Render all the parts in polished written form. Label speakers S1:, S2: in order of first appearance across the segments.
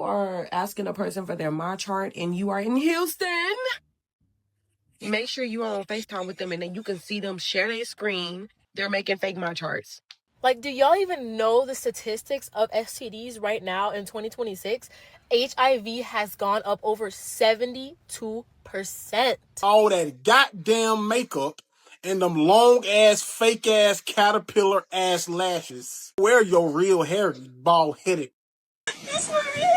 S1: Are asking a person for their MyChart and you are in Houston, make sure you are on FaceTime with them and then you can see them share their screen. They're making fake MyCharts.
S2: Like, do y'all even know the statistics of STDs right now in 2026? HIV has gone up over 72%.
S3: All that goddamn makeup and them long-ass, fake-ass, caterpillar-ass lashes. Wear your real hair, you bald-headed.
S1: That's my hair.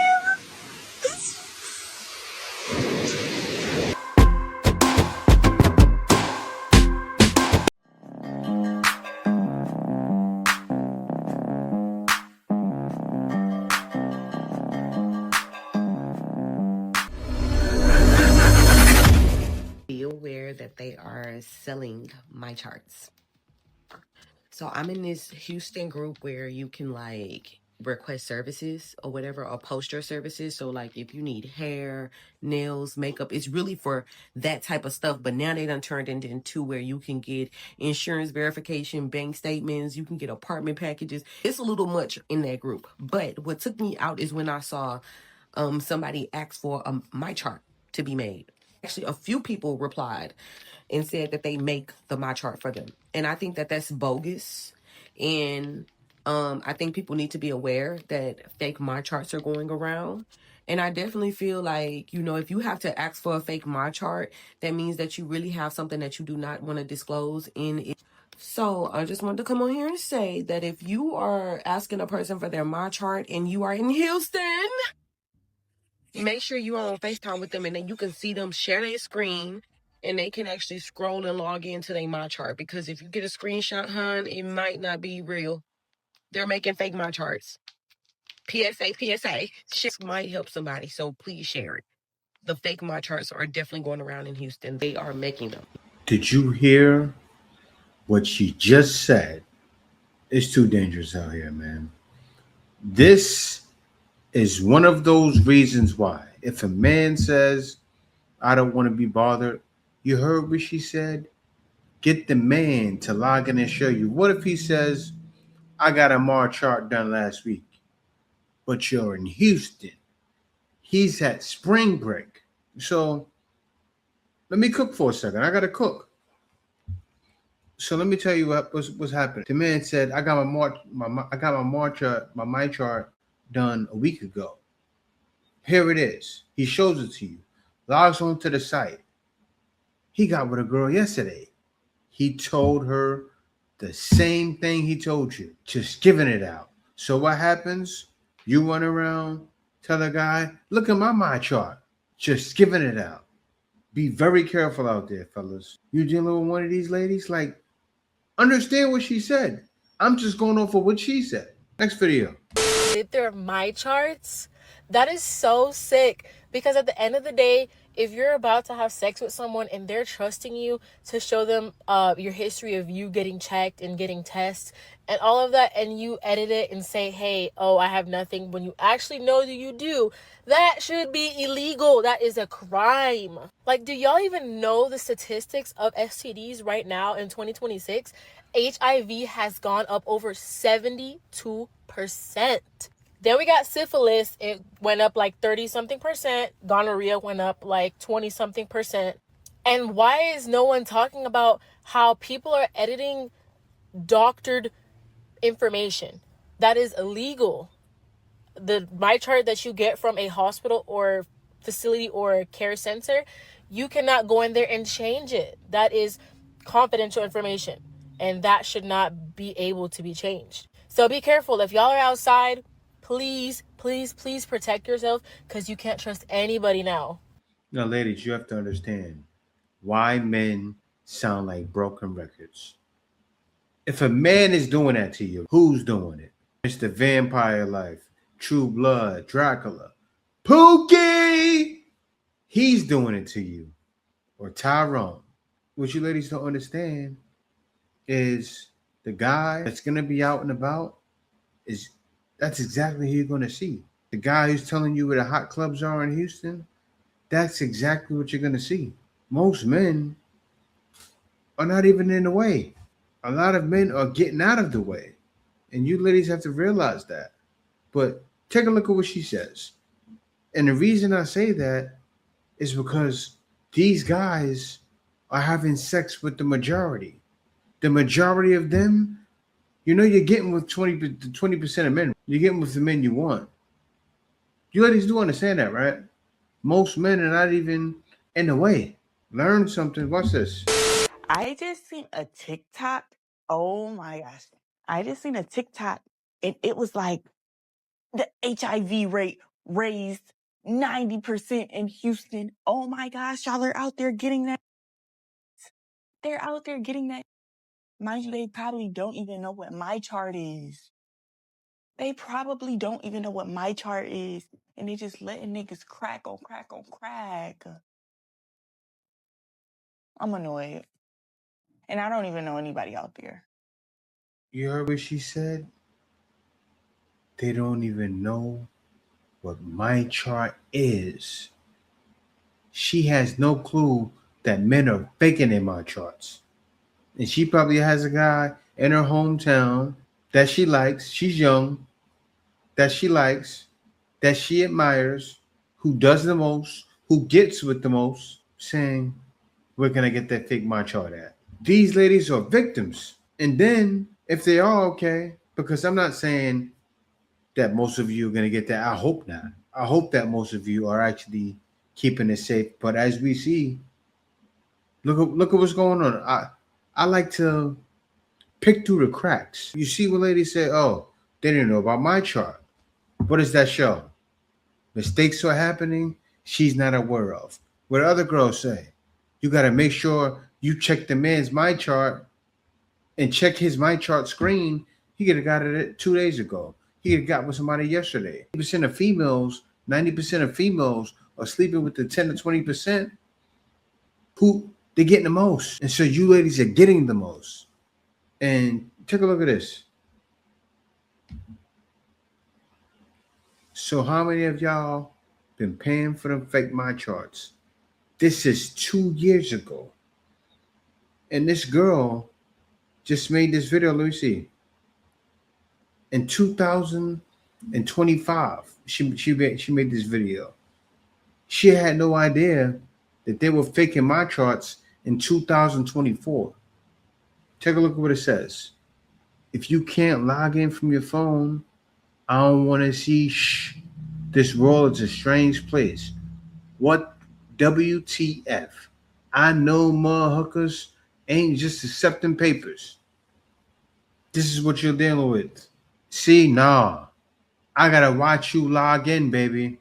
S1: Be aware that they are selling MyCharts. So I'm in this Houston group where you can like request services or whatever, or post your services. So like if you need hair, nails, makeup, it's really for that type of stuff. But now they done turned into where you can get insurance verification, bank statements, you can get apartment packages. It's a little much in that group. But what took me out is when I saw somebody asked for MyChart to be made. Actually, a few people replied and said that they make the MyChart for them. And I think that that's bogus. And I think people need to be aware that fake MyCharts are going around. And I definitely feel like, you know, if you have to ask for a fake MyChart, that means that you really have something that you do not want to disclose in it. So I just wanted to come on here and say that if you are asking a person for their MyChart and you are in Houston, make sure you are on FaceTime with them and then you can see them share their screen and they can actually scroll and log into their MyChart. Because if you get a screenshot, hun, it might not be real. They're making fake MyCharts. PSA, PSA. Shit might help somebody, so please share it. The fake MyCharts are definitely going around in Houston. They are making them.
S4: Did you hear what she just said? It's too dangerous out here, man. This is one of those reasons why, if a man says, I don't want to be bothered, you heard what she said? Get the man to log in and show you. What if he says, I got a MyChart done last week, but you're in Houston? He's at spring break. So let me cook for a second. I got to cook. So let me tell you what's happening. The man said, I got my MyChart done a week ago. Here it is. He shows it to you. Logs on to the site. He got with a girl yesterday. He told her the same thing he told you, just giving it out. So what happens? You run around, tell the guy, look at my MyChart, just giving it out. Be very careful out there, fellas. You dealing with one of these ladies? Like, understand what she said. I'm just going off of what she said. Next video.
S2: They're MyCharts. That is so sick, because at the end of the day, if you're about to have sex with someone and they're trusting you to show them your history of you getting checked and getting tests and all of that, and you edit it and say, hey, oh, I have nothing, when you actually know that you do, that should be illegal. That is a crime. Like, do y'all even know the statistics of STDs right now in 2026? HIV has gone up over 72%. Then we got syphilis. It went up like 30-something%. Gonorrhea went up like 20-something%. And why is no one talking about how people are editing doctored information? That is illegal. The MyChart that you get from a hospital or facility or care center, you cannot go in there and change it. That is confidential information, and that should not be able to be changed. So be careful. If y'all are outside, please, please, please protect yourself, because you can't trust anybody now.
S4: Now, ladies, you have to understand why men sound like broken records. If a man is doing that to you, who's doing it? Mr. Vampire Life, True Blood, Dracula, Pookie! He's doing it to you. Or Tyrone. What you ladies don't understand is the guy that's going to be out and about, that's exactly who you're going to see. The guy who's telling you where the hot clubs are in Houston, that's exactly what you're going to see. Most men are not even in the way. A lot of men are getting out of the way. And you ladies have to realize that. But take a look at what she says. And the reason I say that is because these guys are having sex with the majority. The majority of them, you're getting with 20% of men. You're getting with the men you want. You ladies do understand that, right? Most men are not even in the way. Learn something. Watch this.
S5: I just seen a TikTok. Oh my gosh. I just seen a TikTok and it was like the HIV rate raised 90% in Houston. Oh my gosh, y'all are out there getting that. They're out there getting that. Mind you, they probably don't even know what my chart is. They probably don't even know what my chart is. And they just letting niggas crack on crack on crack. I'm annoyed. And I don't even know anybody out there.
S4: You heard what she said? They don't even know what my chart is. She has no clue that men are faking in my charts. And she probably has a guy in her hometown that she likes. She's young, that she likes, that she admires, who does the most, who gets with the most, saying, where can I get that fake my chart at? These ladies are victims. And then, if they are okay, because I'm not saying that most of you are going to get that. I hope not. I hope that most of you are actually keeping it safe. But as we see, look at what's going on. I like to pick through the cracks. You see when ladies say, oh, they didn't know about my chart. What does that show? Mistakes are happening she's not aware of. What other girls say? You got to make sure you check the man's my chart and check his my chart screen. He could have got it 2 days ago. He had got with somebody yesterday. 90% of females, 90% of females are sleeping with the 10 to 20% who they're getting the most. And so you ladies are getting the most. And take a look at this. So how many of y'all been paying for them fake my charts? This is 2 years ago. And this girl just made this video. Let me see. In 2025, she made this video. She had no idea that they were faking my charts in 2024. Take a look at what it says. If you can't log in from your phone, I don't want to see this world is a strange place. What WTF? I know motherfuckers ain't just accepting papers. This is what you're dealing with. See, nah. I gotta watch you log in, baby.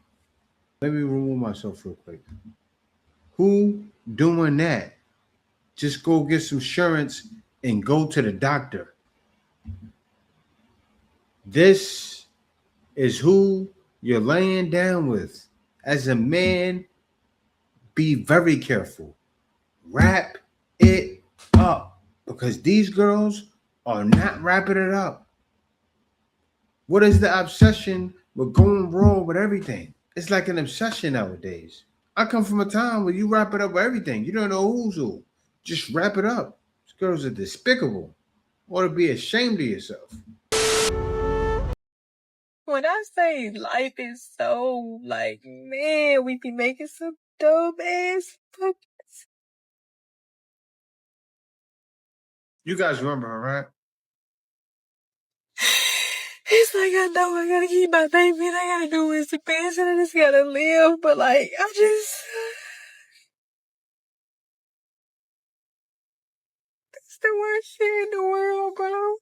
S4: Let me remove myself real quick. Who doing that? Just go get some insurance and go to the doctor. This is who you're laying down with. As a man, be very careful. Wrap it up because these girls are not wrapping it up. What is the obsession with going raw with everything? It's like an obsession nowadays. I come from a time where you wrap it up with everything. You don't know who's who. Just wrap it up. These girls are despicable. Ought to be ashamed of yourself.
S2: When I say life is so like, man, we be making some dumb ass fuck.
S4: You guys remember her, right?
S2: It's like I know I gotta keep my baby and I gotta do what's the best and I just gotta live, but like I just it's the worst shit in the world, bro.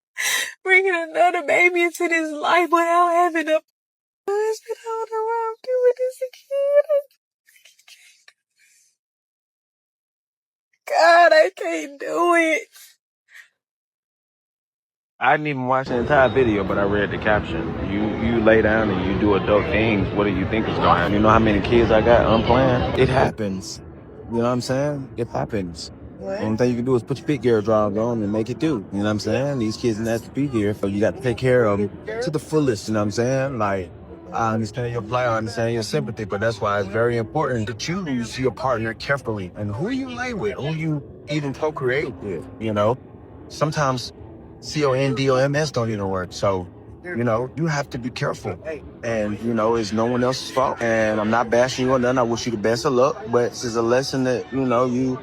S2: Bringing another baby into this life without having a husband. I don't know why I'm doing this again. God, I can't do it.
S6: I didn't even watch the entire video, but I read the caption. You lay down and you do adult things. What do you think is going to happen? You know how many kids I got unplanned? It happens. You know what I'm saying? It happens.
S2: What?
S6: Only thing you can do is put your big gear drives on and make it do. You know what I'm saying? These kids need to be here, so you got to take care of them to the fullest. You know what I'm saying? Like, I understand your plight, I understand your sympathy, but that's why it's very important to choose your partner carefully and who you lay with, who you even procreate with. You know, sometimes CONDOMS don't even work. So You have to be careful. And, it's no one else's fault. And I'm not bashing you or nothing. I wish you the best of luck. But this is a lesson that, you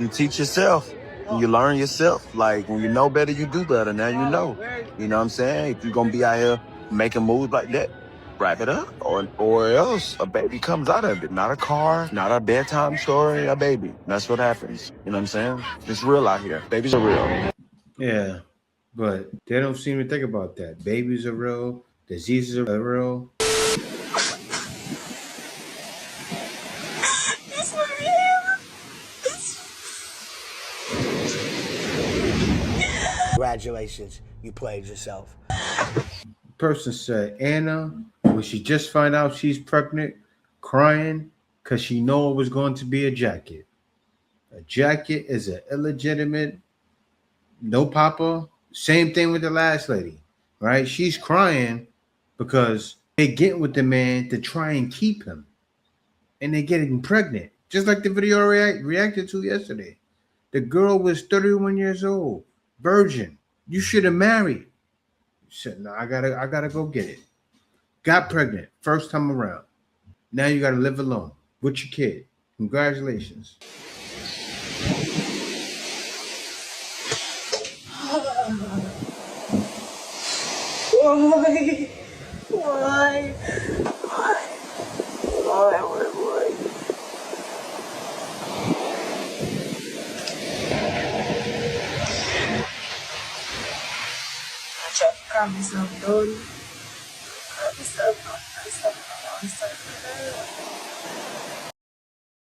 S6: teach yourself. You learn yourself. Like, when you know better, you do better. Now you know. You know what I'm saying? If you're going to be out here making moves like that, wrap it up. Or else a baby comes out of it. Not a car, not a bedtime story, a baby. That's what happens. You know what I'm saying? It's real out here. Babies are real.
S4: Yeah, but they don't seem to think about that. Babies are real. Diseases are real.
S7: Congratulations, you played yourself.
S4: Person said Anna, when she just find out she's pregnant, crying because she know it was going to be a jacket. A jacket is an illegitimate, no papa. Same thing with the last lady, right? She's crying because they get with the man to try and keep him, and they're getting pregnant. Just like the video I reacted to yesterday. The girl was 31 years old, virgin. You should have married. She said, "No, I gotta go get it." Got pregnant first time around. Now you gotta live alone with your kid. Congratulations.
S5: Why? Got myself done. Got myself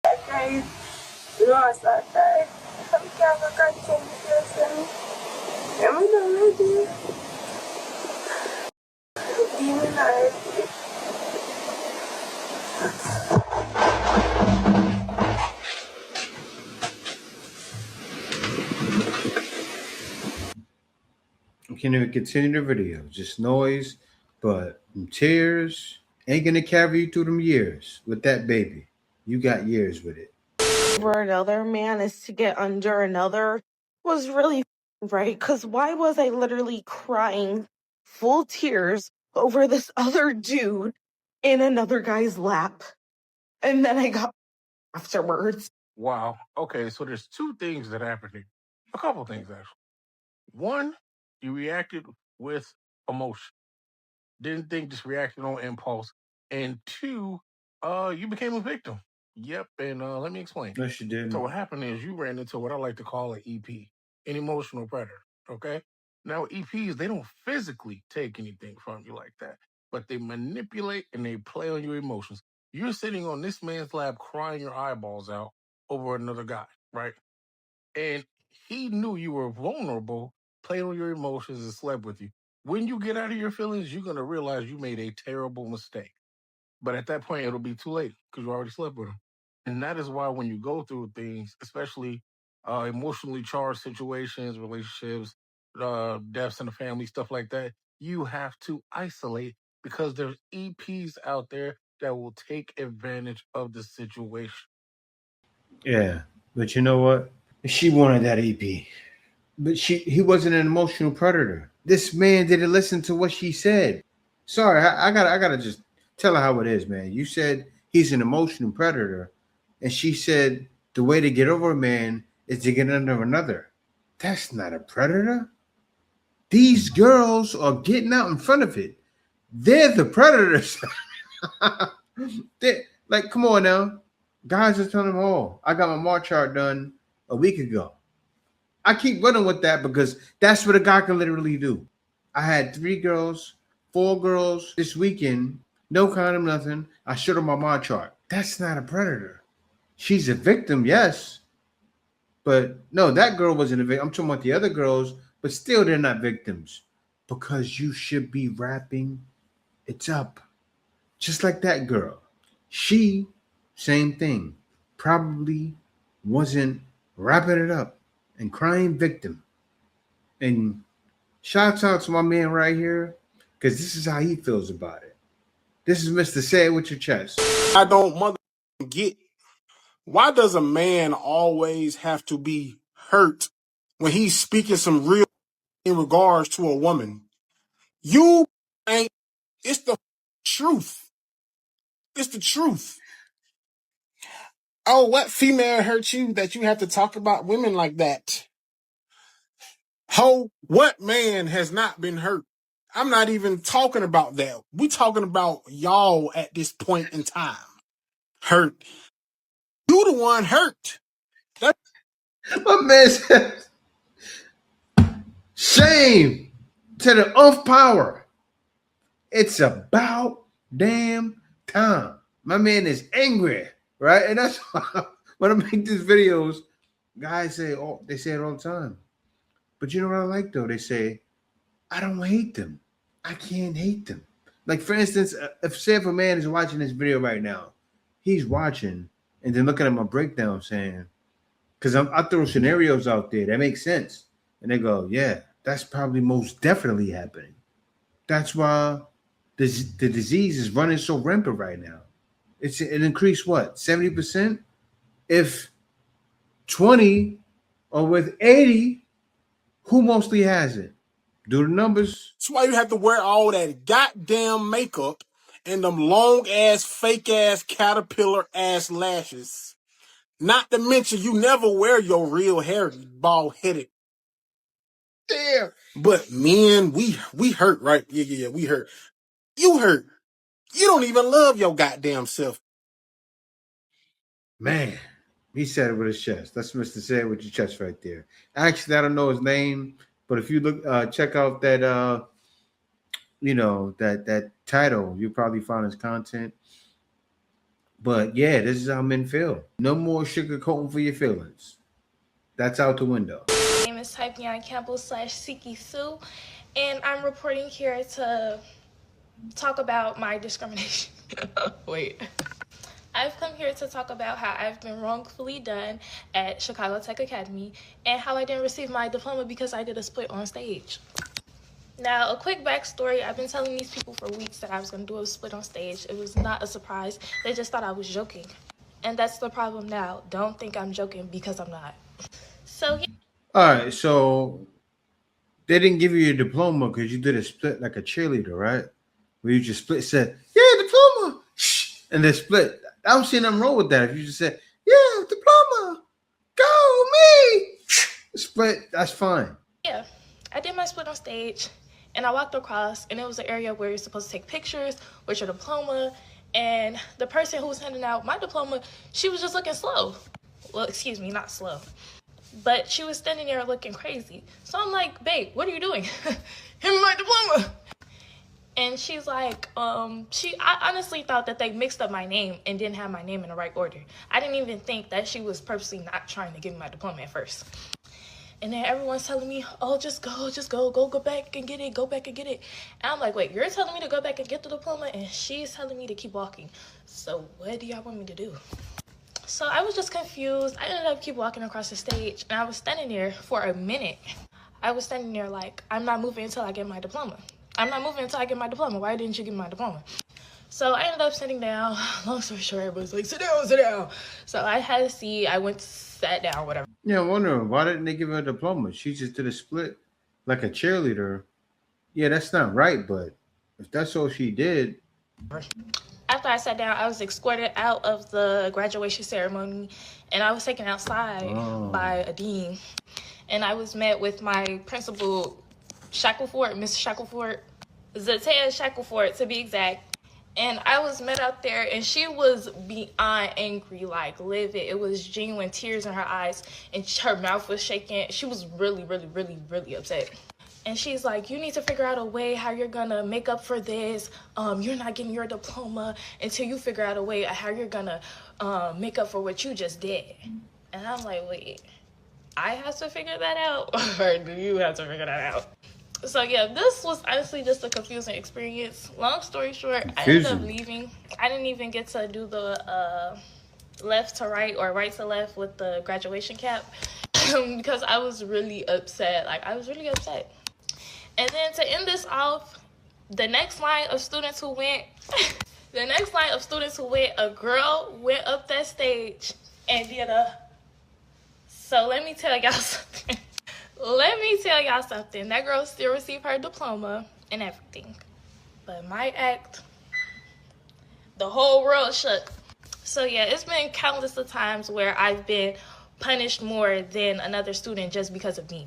S5: okay. You know it's okay. I'm gonna continue yourself. Am I not ready? Demonized.
S4: I can't even continue the video. Just noise, but tears ain't gonna carry you through them years with that baby. You got years with it.
S5: For another man is to get under another was really right. Because why was I literally crying full tears over this other dude in another guy's lap? And then I got afterwards.
S3: Wow. Okay, so there's two things that happened here. A couple things actually. One, you reacted with emotion. Didn't think, just reacted on impulse. And two, you became a victim. Yep, and let me explain.
S4: No, she didn't.
S3: So what happened is you ran into what I like to call an EP, an emotional predator. Okay. Now EPs, they don't physically take anything from you like that, but they manipulate and they play on your emotions. You're sitting on this man's lap crying your eyeballs out over another guy, right? And he knew you were vulnerable, played on your emotions, and slept with you. When you get out of your feelings, you're gonna realize you made a terrible mistake. But at that point, it'll be too late because you already slept with him. And that is why when you go through things, especially emotionally charged situations, relationships, deaths in the family, stuff like that, you have to isolate because there's EPs out there that will take advantage of the situation.
S4: Yeah, but you know what? She wanted that EP. But he wasn't an emotional predator. This man didn't listen to what she said. Sorry, I gotta just tell her how it is, man. You said he's an emotional predator, and she said the way to get over a man is to get under another. That's not a predator. These girls are getting out in front of it. They're the predators. Like, come on now. Guys are telling them, oh, I got my MyChart done a week ago. I keep running with that because that's what a guy can literally do. I had 4 girls this weekend, no condom, nothing. I showed them my MyChart. That's not a predator. She's a victim, yes. But no, that girl wasn't a victim. I'm talking about the other girls, but still they're not victims because you should be wrapping it up. Just like that girl. She, same thing, probably wasn't wrapping it up and crying victim. And shouts out to my man right here, because this is how he feels about it. This is Mr. Say It With Your Chest.
S3: I don't mother get, why does a man always have to be hurt when he's speaking some real in regards to a woman? You ain't. It's the truth. It's the truth. Oh, what female hurt you that you have to talk about women like that? Ho, what man has not been hurt? I'm not even talking about that. We talking about y'all at this point in time. Hurt. You the one hurt.
S4: My man said, shame to the umph power. It's about damn time. My man is angry, right? And that's why when I make these videos, guys say, oh, they say it all the time. But you know what I like though? They say, I don't hate them. I can't hate them. Like for instance, if a man is watching this video right now, he's watching and then looking at my breakdown saying, because I throw scenarios out there that make sense. And they go, yeah, that's probably most definitely happening. That's why the disease is running so rampant right now. It increased what, 70%? If 20 or with 80, who mostly has it? Do the numbers.
S3: That's why you have to wear all that goddamn makeup and them long ass, fake ass, caterpillar ass lashes. Not to mention you never wear your real hair, you bald headed. Damn. But men, we hurt, right? Yeah, we hurt. You hurt. You don't even love your goddamn self.
S4: Man, he said it with his chest. That's Mr. Say it with your chest right there. Actually, I don't know his name, but if you look, check out that, that title, you probably find his content. But yeah, this is how men feel. No more sugarcoating for your feelings. That's out the window.
S8: My name is Typion Campbell / Siki Sue, and I'm reporting here to talk about my discrimination. Wait. I've come here to talk about how I've been wrongfully done at Chicago Tech Academy and how I didn't receive my diploma because I did a split on stage. Now, a quick backstory. I've been telling these people for weeks that I was going to do a split on stage. It was not a surprise. They just thought I was joking. And that's the problem now. Don't think I'm joking because I'm not. So, yeah.
S4: All right, so they didn't give you your diploma because you did a split like a cheerleader, right? Where you just split, said, yeah, diploma, and then split. I don't see nothing wrong with that. If you just said, yeah, diploma, go me, split, that's fine.
S8: Yeah, I did my split on stage, and I walked across, and it was an area where you're supposed to take pictures with your diploma, and the person who was handing out my diploma, she was just looking slow. Well, excuse me, not slow. But she was standing there looking crazy. So I'm like, babe, what are you doing? Give me my diploma. And she's like, I honestly thought that they mixed up my name and didn't have my name in the right order. I didn't even think that she was purposely not trying to give me my diploma at first. And then everyone's telling me, oh, just go back and get it, go back and get it. And I'm like, wait, you're telling me to go back and get the diploma, and she's telling me to keep walking. So what do y'all want me to do? So I was just confused. I ended up keep walking across the stage, and I was standing there for a minute. I was standing there like, I'm not moving until I get my diploma. I'm not moving until I get my diploma. Why didn't you give me my diploma? So I ended up sitting down. Long story short, everybody's like, sit down. So I had a seat. I went, sat down, whatever.
S4: Yeah, I'm wondering, why didn't they give her a diploma? She just did a split like a cheerleader. Yeah, that's not right, but if that's all she did.
S8: After I sat down, I was escorted out of the graduation ceremony, and I was taken outside by a dean. And I was met with my principal, Shackleford, Miss Shackleford, Zatea Shackleford to be exact. And I was met out there, and she was beyond angry, like livid. It was genuine tears in her eyes, and her mouth was shaking. She was really, really, really, really upset. And she's like, you need to figure out a way how you're gonna make up for this. You're not getting your diploma until you figure out a way how you're gonna make up for what you just did. And I'm like, wait, I have to figure that out, or do you have to figure that out? So yeah, this was honestly just a confusing experience. Long story short, I ended up leaving. I didn't even get to do the left to right or right to left with the graduation cap because I was really upset. Like, I was really upset. And then to end this off, the next line of students who went, a girl went up that stage and did a. So let me tell y'all something. That girl still received her diploma and everything. But my act, the whole world shook. So yeah, it's been countless of times where I've been punished more than another student just because of me.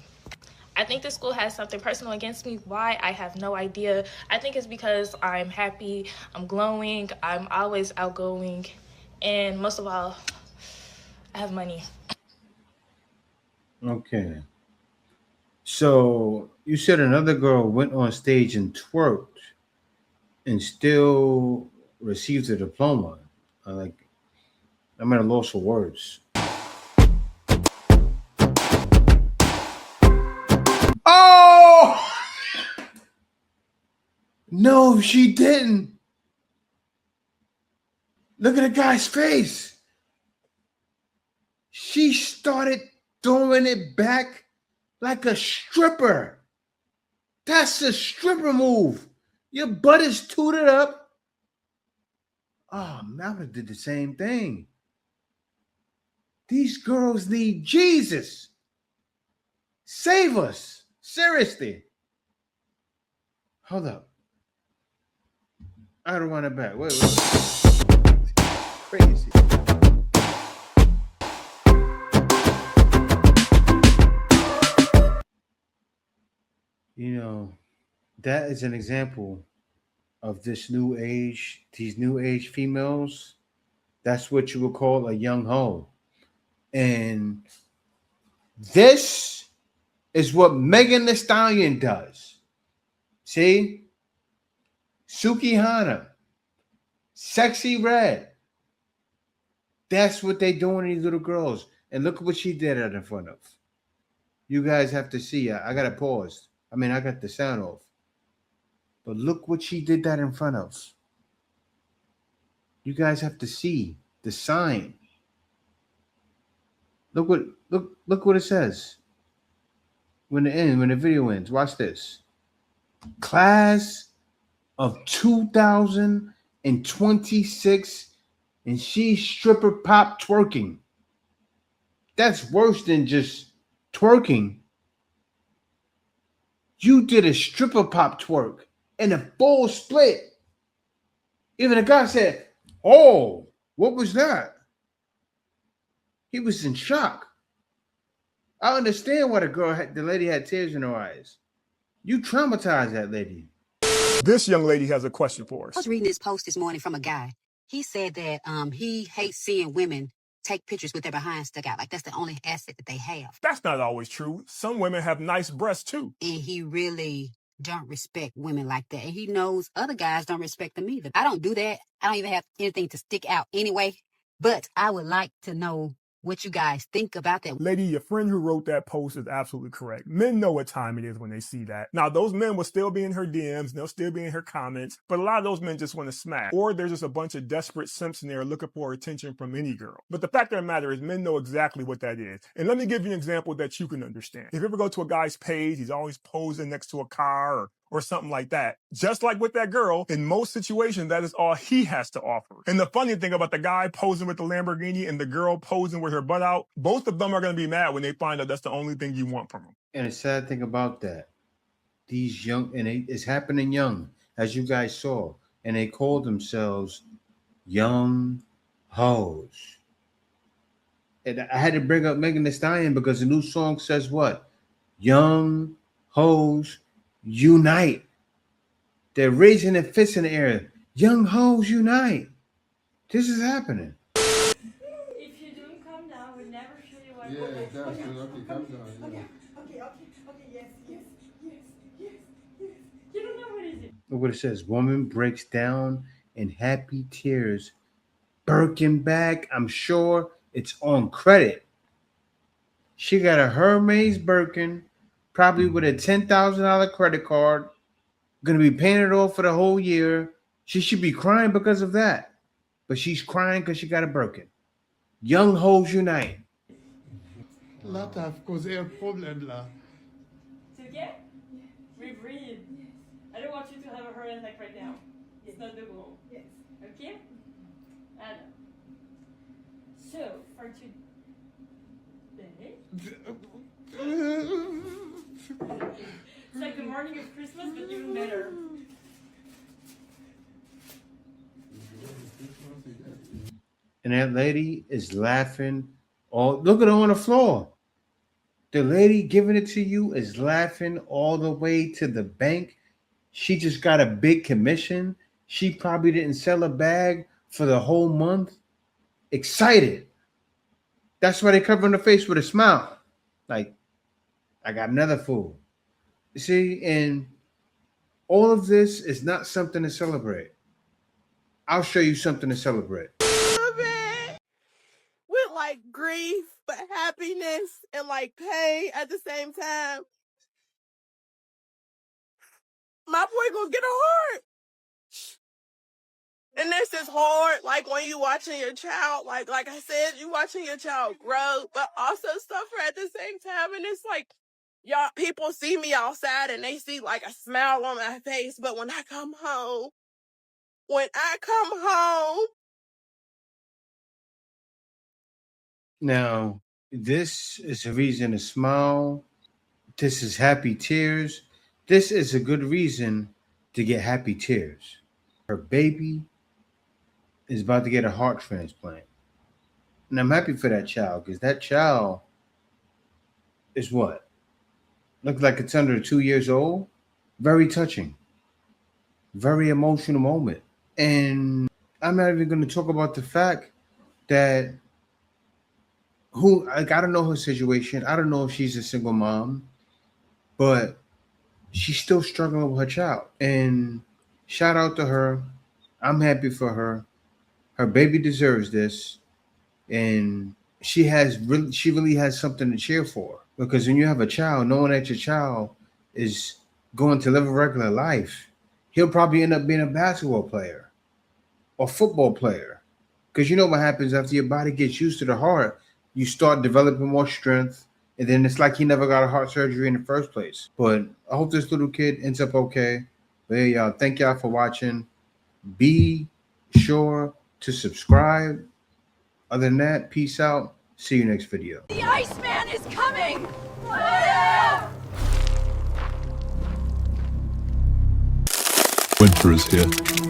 S8: I think the school has something personal against me. Why? I have no idea. I think it's because I'm happy, I'm glowing, I'm always outgoing, and most of all, I have money.
S4: Okay. So you said another girl went on stage and twerked and still received a diploma. Like, I'm at a loss for words. Oh no, she didn't. Look at the guy's face. She started throwing it back like a stripper. That's a stripper move. Your butt is tooted up. Oh, Malva did the same thing. These girls need Jesus. Save us. Seriously. Hold up. I don't want it back. Wait. Crazy. You know, that is an example of this new age, these new age females. That's what you would call a young hoe. And this is what Megan Thee Stallion does. See? Suki Hana, Sexy Red. That's what they doing to these little girls. And look at what she did out in front of. You guys have to see. I got to pause. I mean, I got the sound off. But look what she did that in front of. You guys have to see the sign. Look what it says. When the video ends. Watch this. Class of 2026, and she's stripper pop twerking. That's worse than just twerking. You did a stripper pop twerk and a full split. Even the guy said, "Oh, what was that?" He was in shock. I understand why the lady had tears in her eyes. You traumatized that lady.
S9: This young lady has a question for us.
S10: I was reading this post this morning from a guy. He said that he hates seeing women take pictures with their behind stuck out. Like that's the only asset that they have.
S9: That's not always true. Some women have nice breasts too.
S10: And he really don't respect women like that. And he knows other guys don't respect them either. I don't do that. I don't even have anything to stick out anyway. But I would like to know what you guys think about that.
S9: Lady, your friend who wrote that post is absolutely correct. Men know what time it is when they see that. Now, those men will still be in her DMs, and they'll still be in her comments, but a lot of those men just want to smash. Or there's just a bunch of desperate simps in there looking for attention from any girl. But the fact of the matter is, men know exactly what that is. And let me give you an example that you can understand. If you ever go to a guy's page, he's always posing next to a car or something like that. Just like with that girl, in most situations, that is all he has to offer. And the funny thing about the guy posing with the Lamborghini and the girl posing with her butt out, both of them are going to be mad when they find out that's the only thing you want from them.
S4: And the sad thing about that, these young, and it's happening young, as you guys saw, and they call themselves young hoes. And I had to bring up Megan Thee Stallion because the new song says what? Young hoes unite. They're raising their fists in the air. Young hoes unite. This is happening.
S11: If you don't calm down, we'll never show you what.
S12: Yeah, exactly. Okay, calm down. Yeah.
S11: Okay, yes. You don't know what is it.
S4: Look what it says. Woman breaks down in happy tears. Birkin bag. I'm sure it's on credit. She got a Hermes Birkin, probably with a $10,000 credit card. Going to be paying it off for the whole year. She should be crying because of that. But she's crying because she got a Birkin. Young hoes unite.
S12: Là, t'as causé un problème là.
S11: It's okay? We breathe. I don't want you to have a heart attack right now. It's not the goal. Yes. Okay? And so, for today, it's like the morning of Christmas, but even better.
S4: And that lady is laughing. Look at her on the floor. The lady giving it to you is laughing all the way to the bank. She just got a big commission. She probably didn't sell a bag for the whole month. Excited. That's why they covering her face with a smile. Like, I got another fool. See, and all of this is not something to celebrate. I'll show you something to celebrate.
S13: With like grief, but happiness and like pain at the same time. My boy gonna get a heart. And this is hard, like when you watching your child, like I said, you watching your child grow, but also suffer at the same time. And it's like, y'all, people see me outside and they see like a smile on my face, but when I come home,
S4: Now, this is a reason to smile. This is happy tears. This is a good reason to get happy tears. Her baby is about to get a heart transplant. And I'm happy for that child because that child is what? Looks like it's under 2 years old. Very touching. Very emotional moment. And I'm not even going to talk about the fact that I don't know her situation. I don't know if she's a single mom, but she's still struggling with her child. And shout out to her. I'm happy for her. Her baby deserves this. And she really has something to cheer for. Because when you have a child, knowing that your child is going to live a regular life, he'll probably end up being a basketball player or football player. Because you know what happens after your body gets used to the heart, you start developing more strength, and then it's like he never got a heart surgery in the first place. But I hope this little kid ends up okay. But hey, y'all, thank y'all for watching. Be sure to subscribe. Other than that, peace out. See you next video.
S14: The Iceman is coming!
S15: Winter is here.